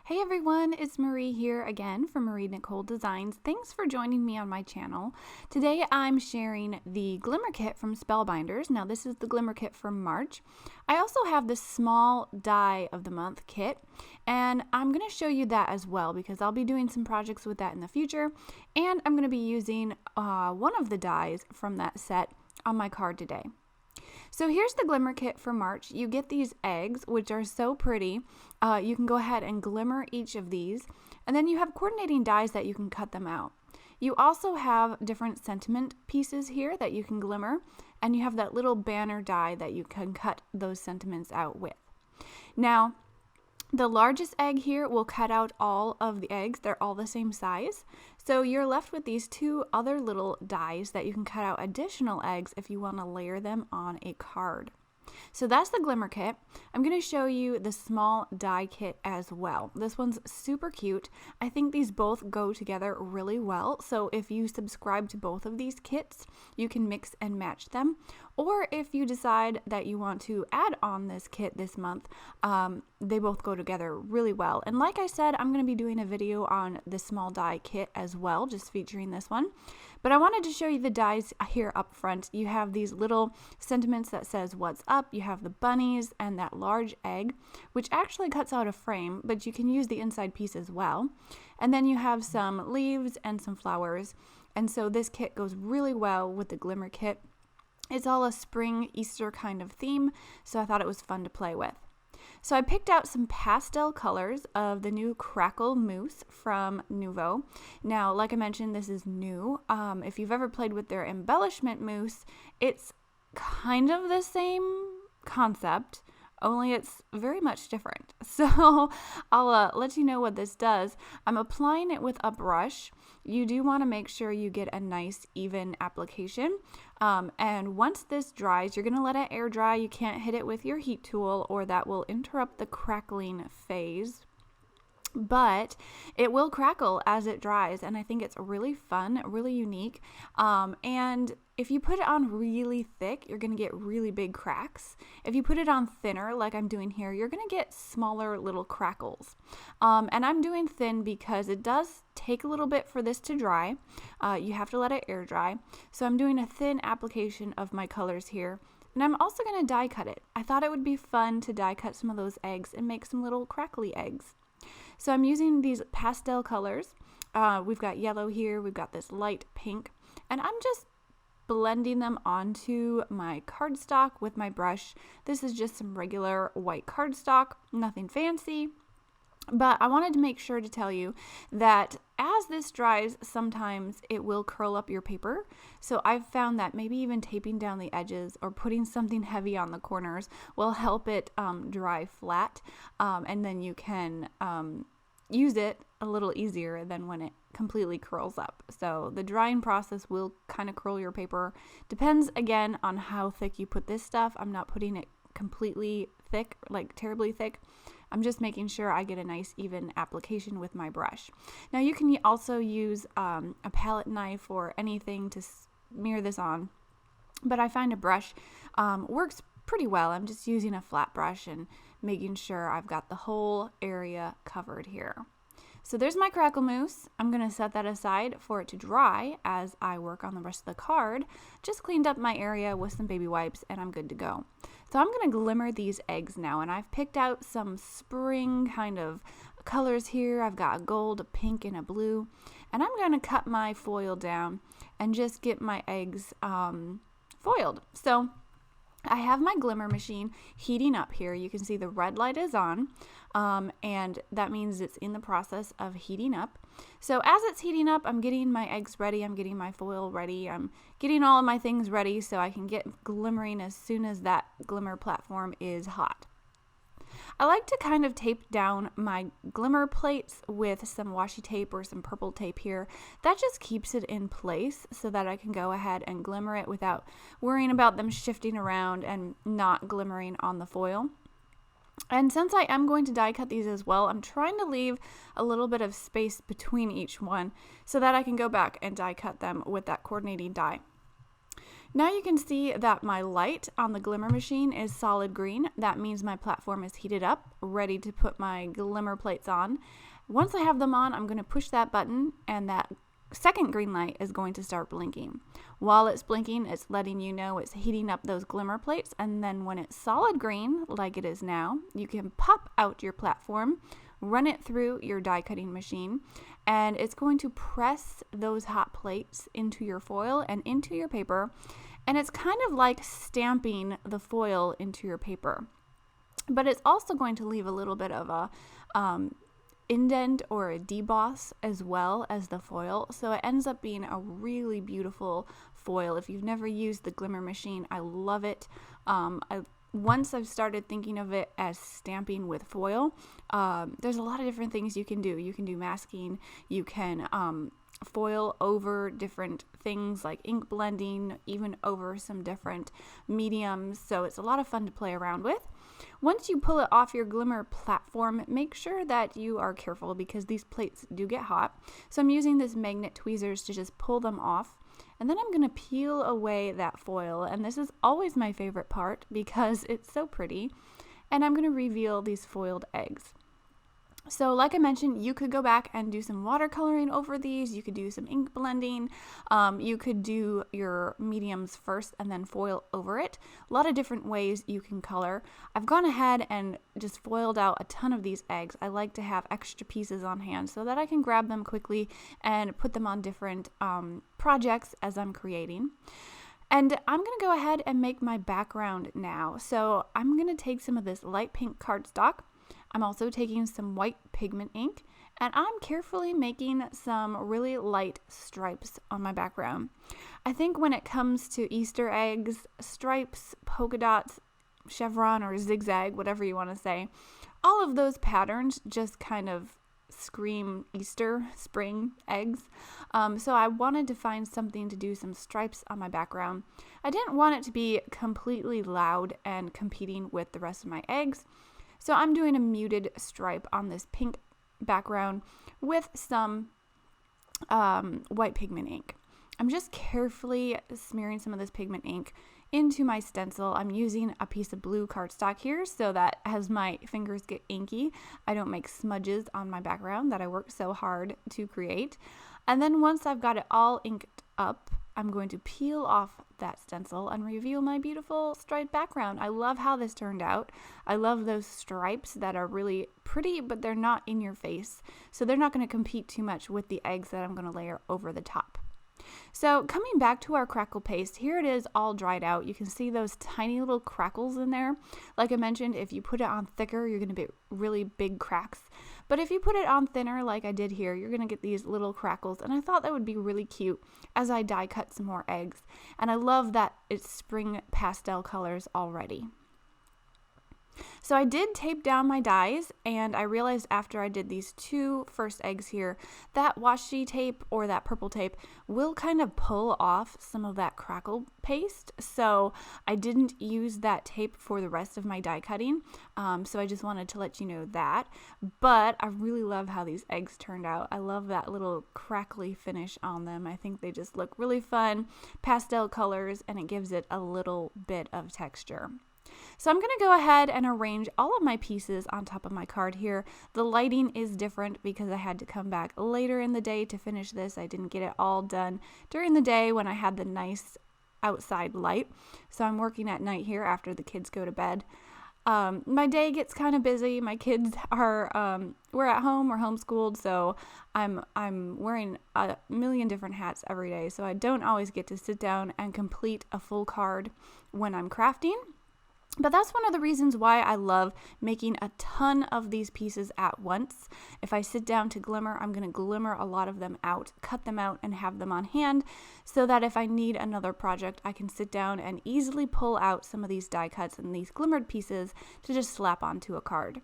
Hey everyone, it's Marie here again from Marie Nicole Designs. Thanks for joining me on my channel. Today I'm sharing the Glimmer kit from Spellbinders. Now this is the Glimmer kit for March. I also have the small die of the month kit, and I'm going to show you that as well because I'll be doing some projects with that in the future, and I'm going to be using one of the dies from that set on my card today. So here's the Glimmer kit for March. You get these eggs, which are so pretty. You can go ahead and glimmer each of these, and then you have coordinating dies that you can cut them out. You also have different sentiment pieces here that you can glimmer, and you have that little banner die that you can cut those sentiments out with. Now, the largest egg here will cut out all of the eggs. They're all the same size. So you're left with these two other little dies that you can cut out additional eggs if you want to layer them on a card. So that's the Glimmer kit. I'm going to show you the small die kit as well. This one's super cute. I think these both go together really well. So if you subscribe to both of these kits, you can mix and match them. Or if you decide that you want to add on this kit this month, they both go together really well. And like I said, I'm going to be doing a video on the small die kit as well, just featuring this one. But I wanted to show you the dies here up front. You have these little sentiments that says what's up. You have the bunnies and that large egg, which actually cuts out a frame, but you can use the inside piece as well. And then you have some leaves and some flowers. And so this kit goes really well with the Glimmer kit. It's all a spring Easter kind of theme, so I thought it was fun to play with. So I picked out some pastel colors of the new Crackle Mousse from Nuvo. Now, like I mentioned, this is new. If you've ever played with their embellishment mousse, it's kind of the same concept, only it's very much different. So I'll let you know what this does. I'm applying it with a brush. You do want to make sure you get a nice even application. And once this dries, you're going to let it air dry. You can't hit it with your heat tool or that will interrupt the crackling phase. But it will crackle as it dries, and I think it's really fun, really unique. And if you put it on really thick, you're going to get really big cracks. If you put it on thinner, like I'm doing here, you're going to get smaller little crackles. And I'm doing thin because it does take a little bit for this to dry. You have to let it air dry. So I'm doing a thin application of my colors here. And I'm also going to die cut it. I thought it would be fun to die cut some of those eggs and make some little crackly eggs. So I'm using these pastel colors. We've got yellow here, we've got this light pink, and I'm just blending them onto my cardstock with my brush. This is just some regular white cardstock, nothing fancy. But I wanted to make sure to tell you that as this dries, sometimes it will curl up your paper. So I've found that maybe even taping down the edges or putting something heavy on the corners will help it dry flat. And then you can use it a little easier than when it completely curls up. So the drying process will kind of curl your paper. Depends again on how thick you put this stuff. I'm not putting it completely thick, like terribly thick. I'm just making sure I get a nice even application with my brush. Now you can also use a palette knife or anything to smear this on, but I find a brush works pretty well. I'm just using a flat brush and making sure I've got the whole area covered here. So there's my Crackle Mousse. I'm going to set that aside for it to dry as I work on the rest of the card. Just cleaned up my area with some baby wipes and I'm good to go. So I'm going to glimmer these eggs now, and I've picked out some spring kind of colors here. I've got a gold, a pink, and a blue. And I'm going to cut my foil down and just get my eggs foiled. So I have my Glimmer machine heating up here. You can see the red light is on, and that means it's in the process of heating up. So as it's heating up, I'm getting my eggs ready, I'm getting my foil ready, I'm getting all of my things ready so I can get glimmering as soon as that Glimmer platform is hot. I like to kind of tape down my Glimmer plates with some washi tape or some purple tape here. That just keeps it in place so that I can go ahead and glimmer it without worrying about them shifting around and not glimmering on the foil. And since I am going to die cut these as well, I'm trying to leave a little bit of space between each one so that I can go back and die cut them with that coordinating die. Now you can see that my light on the Glimmer machine is solid green. That means my platform is heated up, ready to put my Glimmer plates on. Once I have them on, I'm going to push that button and that second green light is going to start blinking. While it's blinking, it's letting you know it's heating up those Glimmer plates, and then when it's solid green, like it is now, you can pop out your platform, run it through your die cutting machine, and it's going to press those hot plates into your foil and into your paper. And it's kind of like stamping the foil into your paper. But it's also going to leave a little bit of a indent or a deboss as well as the foil. So it ends up being a really beautiful foil. If you've never used the Glimmer machine, I love it. Once I've started thinking of it as stamping with foil, there's a lot of different things you can do. You can do masking, you can foil over different things like ink blending, even over some different mediums. So it's a lot of fun to play around with. Once you pull it off your Glimmer platform, make sure that you are careful because these plates do get hot. So I'm using this magnet tweezers to just pull them off. And then I'm going to peel away that foil. And this is always my favorite part because it's so pretty. And I'm going to reveal these foiled eggs. So like I mentioned, you could go back and do some watercoloring over these. You could do some ink blending. You could do your mediums first and then foil over it. A lot of different ways you can color. I've gone ahead and just foiled out a ton of these eggs. I like to have extra pieces on hand so that I can grab them quickly and put them on different projects as I'm creating. And I'm going to go ahead and make my background now. So I'm going to take some of this light pink cardstock. I'm also taking some white pigment ink, and I'm carefully making some really light stripes on my background. I think when it comes to Easter eggs, stripes, polka dots, chevron or zigzag, whatever you want to say, all of those patterns just kind of scream Easter, spring, eggs. So I wanted to find something to do some stripes on my background. I didn't want it to be completely loud and competing with the rest of my eggs. So I'm doing a muted stripe on this pink background with some white pigment ink. I'm just carefully smearing some of this pigment ink into my stencil. I'm using a piece of blue cardstock here so that as my fingers get inky, I don't make smudges on my background that I worked so hard to create. And then once I've got it all inked up, I'm going to peel off that stencil and reveal my beautiful striped background. I love how this turned out. I love those stripes that are really pretty, but they're not in your face. So they're not going to compete too much with the eggs that I'm going to layer over the top. So coming back to our crackle paste, here it is all dried out. You can see those tiny little crackles in there. Like I mentioned, if you put it on thicker, you're going to get really big cracks. But if you put it on thinner, like I did here, you're going to get these little crackles. And I thought that would be really cute as I die cut some more eggs. And I love that it's spring pastel colors already. So I did tape down my dies, and I realized after I did these two first eggs here, that washi tape or that purple tape will kind of pull off some of that crackle paste. So I didn't use that tape for the rest of my die cutting. So I just wanted to let you know that. But I really love how these eggs turned out. I love that little crackly finish on them. I think they just look really fun, pastel colors, and it gives it a little bit of texture. So I'm going to go ahead and arrange all of my pieces on top of my card here. The lighting is different because I had to come back later in the day to finish this. I didn't get it all done during the day when I had the nice outside light. So I'm working at night here after the kids go to bed. My day gets kind of busy. My kids are, we're at home, we're homeschooled, so I'm wearing a million different hats every day. So I don't always get to sit down and complete a full card when I'm crafting. But that's one of the reasons why I love making a ton of these pieces at once. If I sit down to glimmer, I'm going to glimmer a lot of them out, cut them out, and have them on hand so that if I need another project, I can sit down and easily pull out some of these die cuts and these glimmered pieces to just slap onto a card.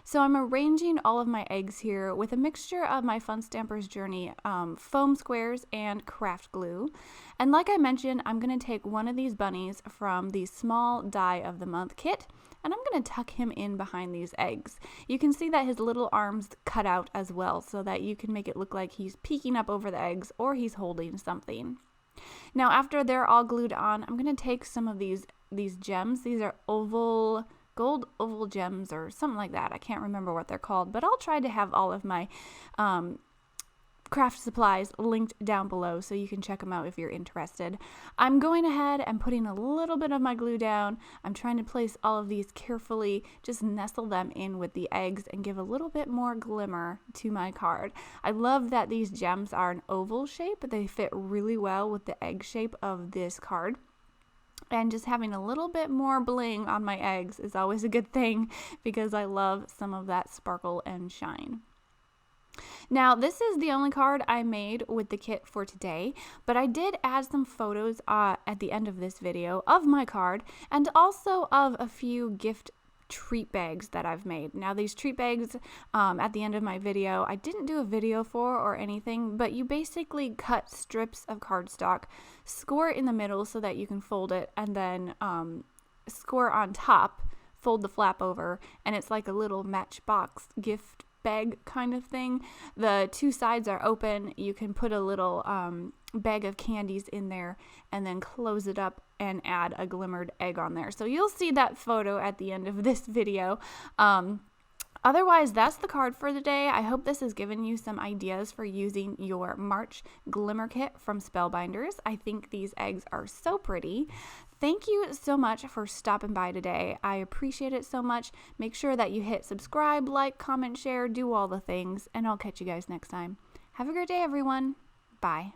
So I'm arranging all of my eggs here with a mixture of my Fun Stampers Journey foam squares and craft glue. And like I mentioned, I'm going to take one of these bunnies from the small die of the month kit, and I'm going to tuck him in behind these eggs. You can see that his little arms cut out as well so that you can make it look like he's peeking up over the eggs or he's holding something. Now after they're all glued on, I'm going to take some of these gems. These are gold oval gems or something like that. I can't remember what they're called, but I'll try to have all of my craft supplies linked down below so you can check them out if you're interested. I'm going ahead and putting a little bit of my glue down. I'm trying to place all of these carefully, just nestle them in with the eggs and give a little bit more glimmer to my card. I love that these gems are an oval shape. They fit really well with the egg shape of this card. And just having a little bit more bling on my eggs is always a good thing because I love some of that sparkle and shine. Now, this is the only card I made with the kit for today, but I did add some photos at the end of this video of my card and also of a few gift treat bags that I've made. Now, these treat bags at the end of my video, I didn't do a video for or anything, but you basically cut strips of cardstock, score it in the middle so that you can fold it, and then score on top, fold the flap over, and it's like a little matchbox gift bag kind of thing. The two sides are open. You can put a little bag of candies in there and then close it up and add a glimmered egg on there. So you'll see that photo at the end of this video. Otherwise, that's the card for the day. I hope this has given you some ideas for using your March Glimmer Kit from Spellbinders. I think these eggs are so pretty. Thank you so much for stopping by today. I appreciate it so much. Make sure that you hit subscribe, like, comment, share, do all the things, and I'll catch you guys next time. Have a great day, everyone. Bye.